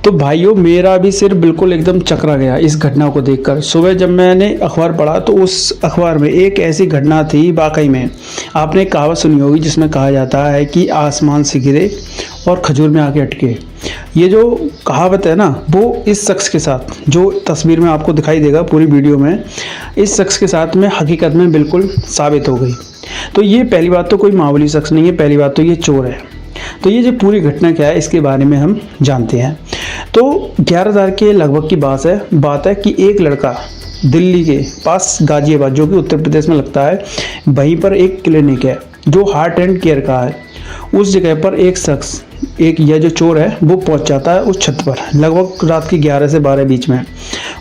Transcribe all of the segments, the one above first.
तो भाइयों मेरा भी सिर बिल्कुल एकदम चकरा गया इस घटना को देखकर। सुबह जब मैंने अखबार पढ़ा तो उस अखबार में एक ऐसी घटना थी, वाकई में आपने एक कहावत सुनी होगी जिसमें कहा जाता है कि आसमान से गिरे और खजूर में आके अटके। ये जो कहावत है ना, वो इस शख्स के साथ, जो तस्वीर में आपको दिखाई देगा पूरी वीडियो में, इस शख्स के साथ में हकीकत में बिल्कुल साबित हो गई। तो ये पहली बात तो कोई मामूली शख्स नहीं है, पहली बात तो ये चोर है। तो ये जो पूरी घटना क्या है इसके बारे में हम जानते हैं। तो 11,000 के लगभग की बात है कि एक लड़का दिल्ली के पास गाजियाबाद, जो कि उत्तर प्रदेश में लगता है, वहीं पर एक क्लिनिक है जो हार्ट एंड केयर का है। उस जगह पर एक शख्स, यह जो चोर है, वो पहुंच जाता है उस छत पर लगभग रात के 11 से 12 बीच में,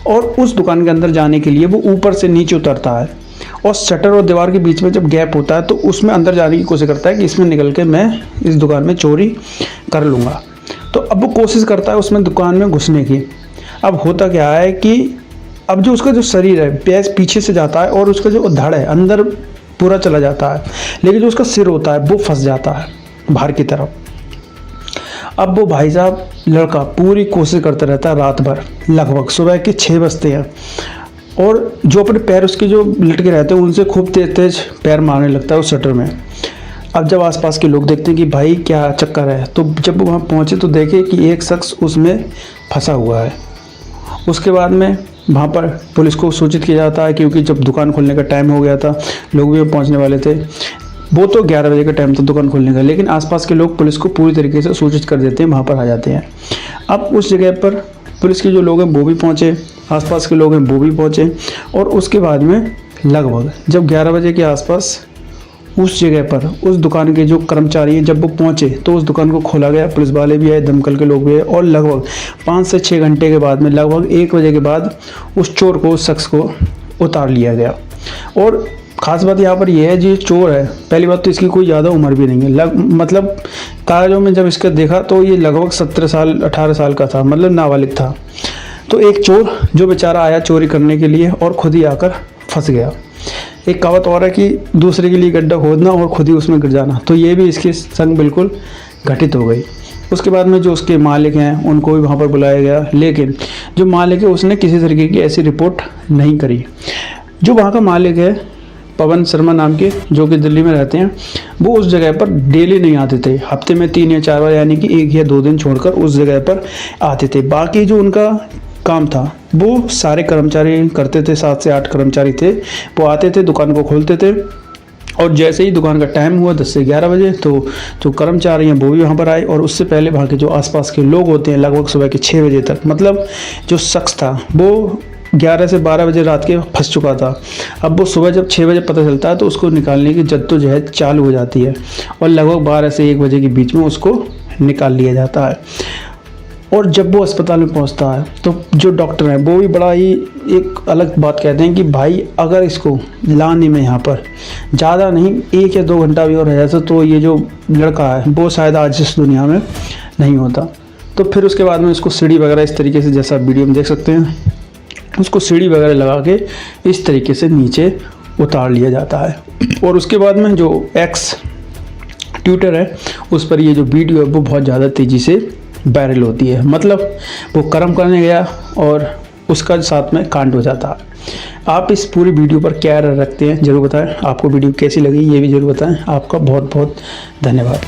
और उस दुकान के अंदर जाने के लिए वो ऊपर से नीचे उतरता है और शटर और दीवार के बीच में जब गैप होता है तो उसमें अंदर जाने की कोशिश करता है कि इसमें निकल के मैं इस दुकान में चोरी कर लूँगा। तो अब वो कोशिश करता है उसमें दुकान में घुसने की। अब होता क्या है कि अब जो उसका जो शरीर है पैर पीछे से जाता है और उसका जो धड़ है अंदर पूरा चला जाता है, लेकिन जो उसका सिर होता है वो फंस जाता है बाहर की तरफ। अब वो भाई साहब लड़का पूरी कोशिश करता रहता है रात भर, लगभग सुबह के 6 बजते हैं, और जो अपने पैर उसके जो लटके रहते हैं उनसे खूब तेज तेज पैर मारने लगता है उस शटर में। अब जब आसपास के लोग देखते हैं कि भाई क्या चक्कर है, तो जब वो वहाँ पहुँचे तो देखे कि एक शख्स उसमें फंसा हुआ है। उसके बाद में वहाँ पर पुलिस को सूचित किया जाता है, क्योंकि जब दुकान खोलने का टाइम हो गया था, लोग भी पहुँचने वाले थे। वो तो 11 बजे का टाइम था दुकान खोलने का, लेकिन आसपास के लोग पुलिस को पूरी तरीके से सूचित कर देते हैं, वहाँ पर आ जाते हैं। अब उस जगह पर पुलिस के जो लोग हैं वो भी पहुँचे, आसपास के लोग हैं वो भी पहुँचे, और उसके बाद में लगभग जब 11 बजे के आसपास उस जगह पर उस दुकान के जो कर्मचारी हैं जब वो पहुँचे तो उस दुकान को खोला गया। पुलिस वाले भी आए, दमकल के लोग भी आए, और लगभग 5 से 6 घंटे के बाद में लगभग 1 बजे के बाद उस चोर को, उस शख्स को उतार लिया गया। और ख़ास बात यहाँ पर यह है, जो चोर है, पहली बात तो इसकी कोई ज़्यादा उम्र भी नहीं है, मतलब कागजों में जब इसका देखा तो ये लगभग 17 साल 18 साल का था, मतलब नाबालिग था। तो एक चोर जो बेचारा आया चोरी करने के लिए और खुद ही आकर फंस गया। एक कहावत और है कि दूसरे के लिए गड्ढा खोदना और खुद ही उसमें गिर जाना, तो ये भी इसके संग बिल्कुल घटित हो गई। उसके बाद में जो उसके मालिक हैं उनको भी वहाँ पर बुलाया गया, लेकिन जो मालिक है उसने किसी तरीके की ऐसी रिपोर्ट नहीं करी। जो वहाँ का मालिक है पवन शर्मा नाम के, जो कि दिल्ली में रहते हैं, वो उस जगह पर डेली नहीं आते थे, हफ्ते में 3 या 4 बार, यानी कि 1 या 2 दिन छोड़कर उस जगह पर आते थे। बाकी जो उनका काम था वो सारे कर्मचारी करते थे, 7 से 8 कर्मचारी थे, वो आते थे, दुकान को खोलते थे, और जैसे ही दुकान का टाइम हुआ 10 से 11 बजे तो जो कर्मचारी हैं वो भी वहाँ पर आए, और उससे पहले वहाँ के जो आसपास के लोग होते हैं लगभग सुबह के 6 बजे तक, मतलब जो शख्स था वो 11 से 12 बजे रात के फंस चुका था। अब वो सुबह जब 6 बजे पता चलता है तो उसको निकालने की जद्दोजहद चालू हो जाती है, और लगभग 12 से 1 बजे के बीच में उसको निकाल लिया जाता है। और जब वो अस्पताल में पहुंचता है तो जो डॉक्टर हैं वो भी बड़ा ही एक अलग बात कहते हैं कि भाई अगर इसको लाने में यहाँ पर ज़्यादा नहीं 1 या 2 घंटा भी और रह जाता तो ये जो लड़का है वो शायद आज इस दुनिया में नहीं होता। तो फिर उसके बाद में उसको सीढ़ी वगैरह इस तरीके से, जैसा वीडियो में देख सकते हैं, उसको सीढ़ी वगैरह लगा के इस तरीके से नीचे उतार लिया जाता है। और उसके बाद में जो एक्स ट्विटर है उस पर ये जो वीडियो है वो बहुत ज़्यादा तेज़ी से वायरल होती है। मतलब वो कर्म करने गया और उसका साथ में कांड हो जाता है। आप इस पूरी वीडियो पर क्या रखते हैं ज़रूर बताएं। आपको वीडियो कैसी लगी ये भी ज़रूर बताएं। आपका बहुत बहुत धन्यवाद।